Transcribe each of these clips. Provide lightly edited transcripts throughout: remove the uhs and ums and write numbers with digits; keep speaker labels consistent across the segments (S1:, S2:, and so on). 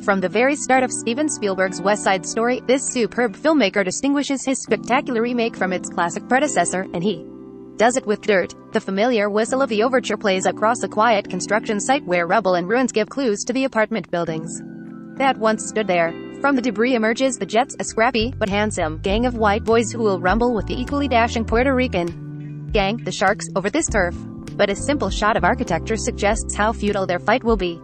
S1: From the very start of Steven Spielberg's West Side Story, this superb filmmaker distinguishes his spectacular remake from its classic predecessor, and he does it with dirt. The familiar whistle of the overture plays across a quiet construction site where rubble and ruins give clues to the apartment buildings that once stood there. From the debris emerges the Jets, a scrappy, but handsome, gang of white boys who will rumble with the equally dashing Puerto Rican gang, the Sharks, over this turf. But a simple shot of architecture suggests how futile their fight will be.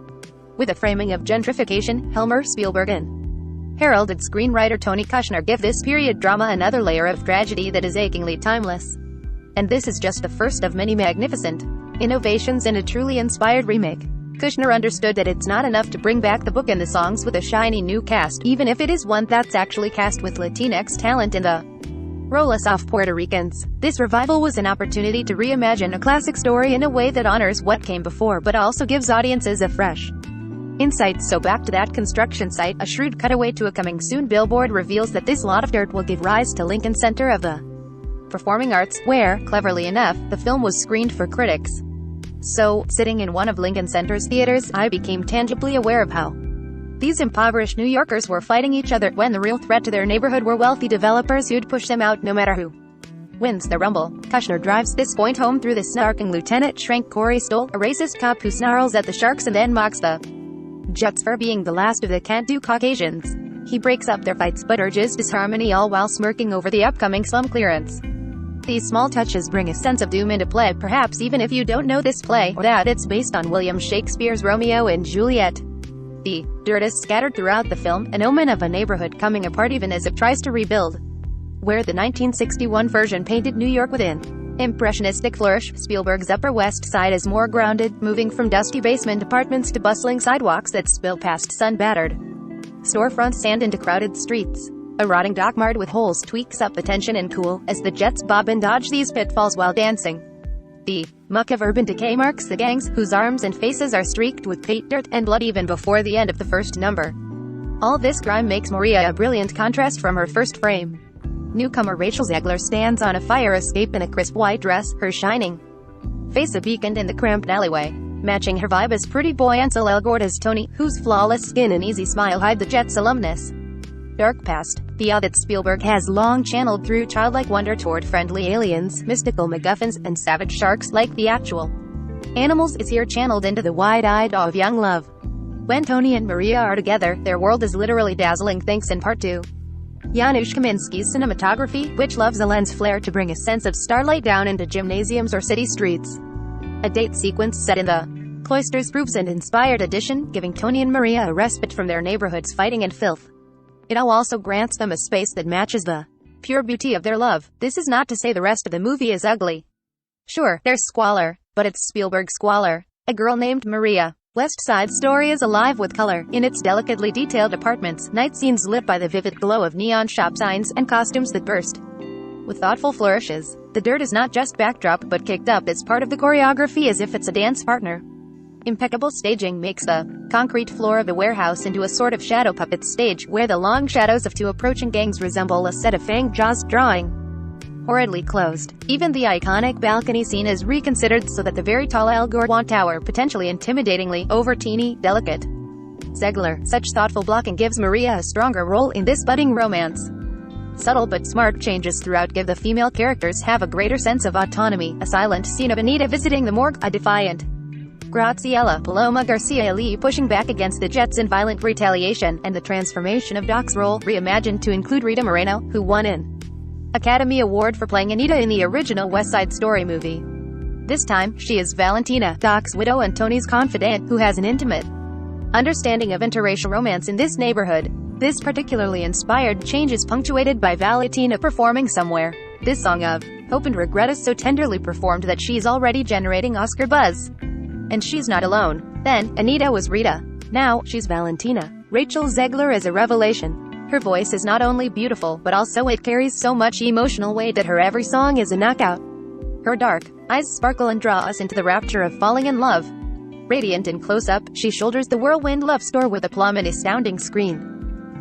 S1: With a framing of gentrification, Helmer, Spielberg, and heralded screenwriter Tony Kushner give this period drama another layer of tragedy that is achingly timeless. And this is just the first of many magnificent innovations in a truly inspired remake. Kushner understood that it's not enough to bring back the book and the songs with a shiny new cast, even if it is one that's actually cast with Latinx talent in the role of soft Puerto Ricans. This revival was an opportunity to reimagine a classic story in a way that honors what came before but also gives audiences a fresh insight. So back to that construction site, a shrewd cutaway to a coming soon billboard reveals that this lot of dirt will give rise to Lincoln Center of the Performing Arts, where, cleverly enough, the film was screened for critics. So, sitting in one of Lincoln Center's theaters, I became tangibly aware of how these impoverished New Yorkers were fighting each other when the real threat to their neighborhood were wealthy developers who'd push them out no matter who wins the rumble. Kushner drives this point home through the snarking Lieutenant Schrank Corey Stoll, a racist cop who snarls at the Sharks and then mocks the Jets for being the last of the can't-do Caucasians. He breaks up their fights but urges disharmony, all while smirking over the upcoming slum clearance. These small touches bring a sense of doom into play, perhaps even if you don't know this play, or that it's based on William Shakespeare's Romeo and Juliet. The dirt is scattered throughout the film, an omen of a neighborhood coming apart even as it tries to rebuild. Where the 1961 version painted New York with an impressionistic flourish, Spielberg's Upper West Side is more grounded, moving from dusty basement apartments to bustling sidewalks that spill past sun-battered storefronts and into crowded streets. A rotting dock marred with holes tweaks up the tension and cool, as the Jets bob and dodge these pitfalls while dancing. The muck of urban decay marks the gangs, whose arms and faces are streaked with paint, dirt, and blood even before the end of the first number. All this grime makes Maria a brilliant contrast from her first frame. Newcomer Rachel Zegler stands on a fire escape in a crisp white dress, her shining face a beacon in the cramped alleyway. Matching her vibe is pretty boy Ansel Elgort as Tony, whose flawless skin and easy smile hide the Jets' alumnus dark past, the awe that Spielberg has long channeled through childlike wonder toward friendly aliens, mystical MacGuffins, and savage sharks like the actual animals is here channeled into the wide-eyed awe of young love. When Tony and Maria are together, their world is literally dazzling thanks in part to Janusz Kaminski's cinematography, which loves a lens flare to bring a sense of starlight down into gymnasiums or city streets. A date sequence set in the cloisters proves an inspired addition, giving Tony and Maria a respite from their neighborhood's fighting and filth. It also grants them a space that matches the pure beauty of their love. This is not to say the rest of the movie is ugly. Sure, there's squalor, but it's Spielberg squalor. A Girl Named Maria. West Side Story is alive with color. In its delicately detailed apartments, night scenes lit by the vivid glow of neon shop signs, and costumes that burst with thoughtful flourishes. The dirt is not just backdrop but kicked up as part of the choreography as if it's a dance partner. Impeccable staging makes the concrete floor of the warehouse into a sort of shadow puppet stage, where the long shadows of two approaching gangs resemble a set of fanged jaws drawing horridly closed. Even the iconic balcony scene is reconsidered so that the very tall El Gorwan Tower, potentially intimidatingly over-teeny, delicate. Zegler, such thoughtful blocking gives Maria a stronger role in this budding romance. Subtle but smart changes throughout give the female characters have a greater sense of autonomy. A silent scene of Anita visiting the morgue, a defiant Graciela Paloma Garcia Lee pushing back against the Jets in violent retaliation, and the transformation of Doc's role, reimagined to include Rita Moreno, who won an Academy Award for playing Anita in the original West Side Story movie. This time, she is Valentina, Doc's widow and Tony's confidant, who has an intimate understanding of interracial romance in this neighborhood. This particularly inspired change is punctuated by Valentina performing Somewhere. This song of hope and regret is so tenderly performed that she's already generating Oscar buzz. And she's not alone. Then, Anita was Rita. Now, she's Valentina. Rachel Zegler is a revelation. Her voice is not only beautiful, but also it carries so much emotional weight that her every song is a knockout. Her dark eyes sparkle and draw us into the rapture of falling in love. Radiant in close-up, she shoulders the whirlwind love story with aplomb and astounding screen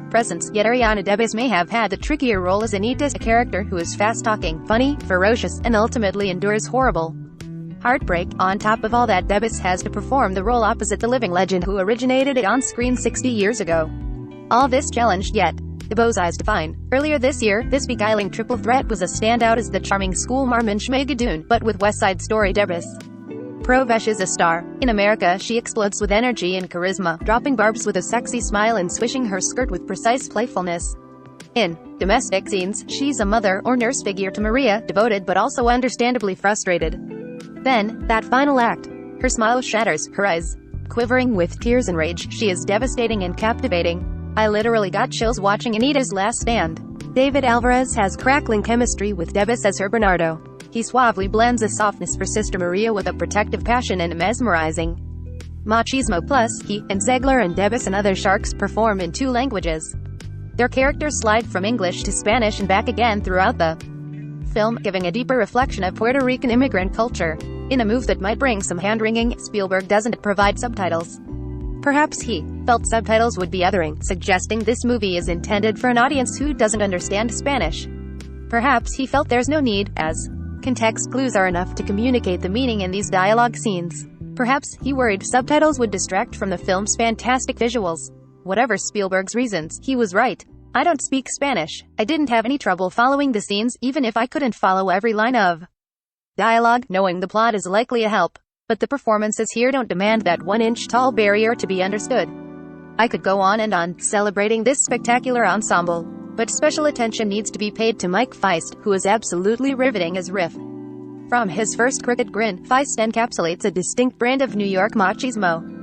S1: presence. Yet Ariana DeBose may have had the trickier role as Anita, a character who is fast-talking, funny, ferocious, and ultimately endures horrible heartbreak. On top of all that, Debus has to perform the role opposite the living legend who originated it on screen 60 years ago. All this challenged, yet the beau's eyes define. Earlier this year, this beguiling triple threat was a standout as the charming school marm in Schmigadoon, but with West Side Story, Debus Provesh is a star. In America, she explodes with energy and charisma, dropping barbs with a sexy smile and swishing her skirt with precise playfulness. In domestic scenes, she's a mother or nurse figure to Maria, devoted but also understandably frustrated. Then, that final act. Her smile shatters, her eyes quivering with tears and rage. She is devastating and captivating. I literally got chills watching Anita's Last Stand. David Alvarez has crackling chemistry with Debus as her Bernardo. He suavely blends a softness for Sister Maria with a protective passion and mesmerizing machismo. Plus, he and Zegler and Debus and other sharks perform in 2 languages. Their characters slide from English to Spanish and back again throughout the film, giving a deeper reflection of Puerto Rican immigrant culture. In a move that might bring some hand-wringing, Spielberg doesn't provide subtitles. Perhaps he felt subtitles would be othering, suggesting this movie is intended for an audience who doesn't understand Spanish. Perhaps he felt there's no need, as context clues are enough to communicate the meaning in these dialogue scenes. Perhaps he worried subtitles would distract from the film's fantastic visuals. Whatever Spielberg's reasons, he was right. I don't speak Spanish. I didn't have any trouble following the scenes, even if I couldn't follow every line of dialogue. Knowing the plot is likely a help, but the performances here don't demand that 1-inch-tall barrier to be understood. I could go on and on, celebrating this spectacular ensemble, but special attention needs to be paid to Mike Feist, who is absolutely riveting as Riff. From his first crooked grin, Feist encapsulates a distinct brand of New York machismo.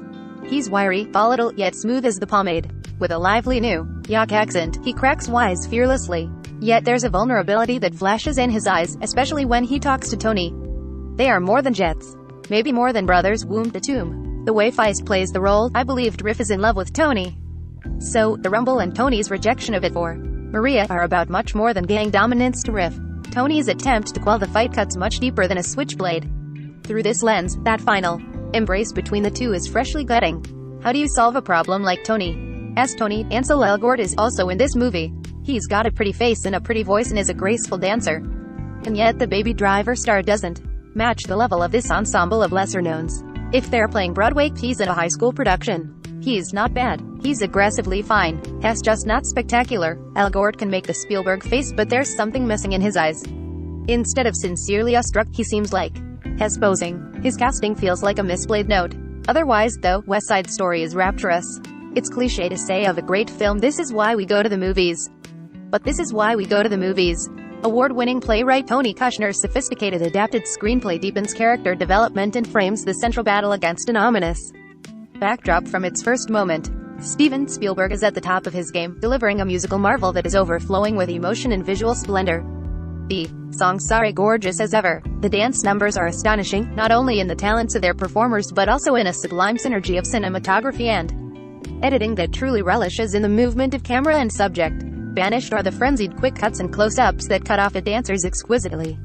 S1: He's wiry, volatile, yet smooth as the pomade. With a lively New York accent, he cracks wise fearlessly. Yet there's a vulnerability that flashes in his eyes, especially when he talks to Tony. They are more than jets. Maybe more than brothers wombed to tomb. The way Feist plays the role, I believed Riff is in love with Tony. So, the rumble and Tony's rejection of it for Maria are about much more than gang dominance to Riff. Tony's attempt to quell the fight cuts much deeper than a switchblade. Through this lens, that final embrace between the two is freshly gutting. How do you solve a problem like Tony? As Tony, Ansel Elgort is also in this movie. He's got a pretty face and a pretty voice and is a graceful dancer. And yet the Baby Driver star doesn't match the level of this ensemble of lesser-knowns. If they're playing Broadway, he's in a high school production. He's not bad. He's aggressively fine. Has just not spectacular. Elgort can make the Spielberg face, but there's something missing in his eyes. Instead of sincerely awestruck, he seems like has posing. His casting feels like a misplayed note. Otherwise, though, West Side Story is rapturous. It's cliché to say of a great film, this is why we go to the movies. But this is why we go to the movies. Award-winning playwright Tony Kushner's sophisticated adapted screenplay deepens character development and frames the central battle against an ominous backdrop from its first moment. Steven Spielberg is at the top of his game, delivering a musical marvel that is overflowing with emotion and visual splendor. The songs are gorgeous as ever. The dance numbers are astonishing, not only in the talents of their performers but also in a sublime synergy of cinematography and editing that truly relishes in the movement of camera and subject. Banished are the frenzied quick cuts and close-ups that cut off a dancer's exquisitely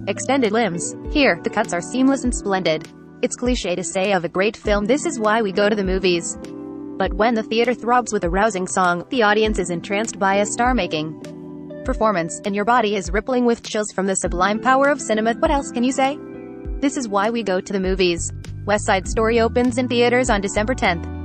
S1: extended limbs. Here, the cuts are seamless and splendid. It's cliché to say of a great film, this is why we go to the movies. But when the theater throbs with a rousing song, the audience is entranced by a star-making performance, and your body is rippling with chills from the sublime power of cinema. What else can you say? This is why we go to the movies. West Side Story opens in theaters on December 10th.